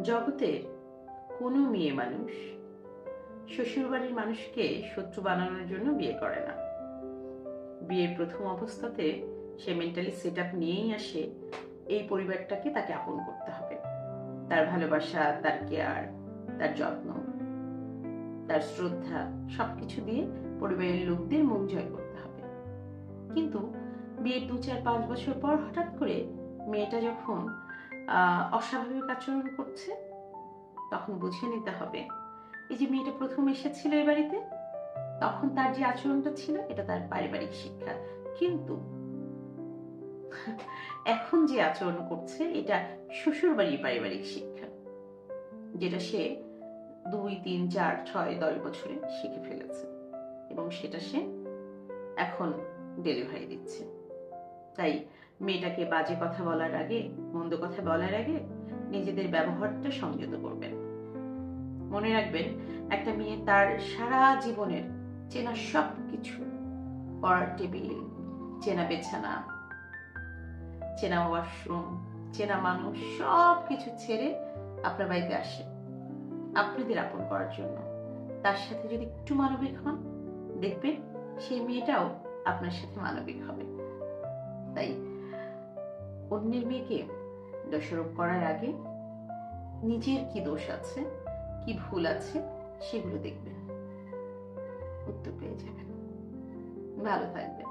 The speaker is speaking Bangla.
জগতের কোনো মেয়ে মানুষ শ্বশুরবাড়ির মানুষকে শত্রু বানানোর জন্য বিয়ে করে না। বিয়ের প্রথম অবস্থাতে সে মেন্টালি সেট আপ নিয়েই আসে এই পরিবারটাকে তাকে আপন করতে হবে। তার ভালোবাসা, তার কেয়ার, তার যত্ন, তার শ্রদ্ধা সবকিছু দিয়ে পরিবারের লোকদের মন জয় করতে হবে। কিন্তু বিয়ের 2, 4, 5 বছর পর হঠাৎ করে মেয়েটা যখন অস্বাভাবিক আচরণ করছে, তখন বুঝে নিতে হবে এই যে মেয়েটা প্রথম এসেছিল এই বাড়িতে, তখন তার যে আচরণটা ছিল এটা তার পারিবারিক শিক্ষা, কিন্তু এখন যে আচরণ করছে এটা শ্বশুর বাড়ির পারিবারিক শিক্ষা, যেটা সে 2, 3, 4, 6, 10 বছরে শিখে ফেলেছে এবং সেটা সে এখন ডেলিভারি দিচ্ছে। তাই মেয়েটাকে বাজে কথা বলার আগে, মন্দ কথা বলার আগে নিজেদের ব্যবহারটা সংযত করবেন। মনে রাখবেন, একটা মেয়ে তার সারা জীবনের চেনা সবকিছু, পড়ার টেবিল, চেনা বিছানা, চেনা ওয়াশরুম, চেনা মানুষ, সবকিছু ছেড়ে আপনার বাড়িতে আসে আপনাদের আপন করার জন্য। তার সাথে যদি একটু মানবিক হন, দেখবেন সেই মেয়েটাও আপনার সাথে মানবিক হবে। তাই অন্যের মেয়েকে দোষারোপ করার আগে নিজের কি দোষ আছে, কি ভুল আছে, সেগুলো দেখবেন, উত্তর পেয়ে যাবেন। ভালো থাকবেন।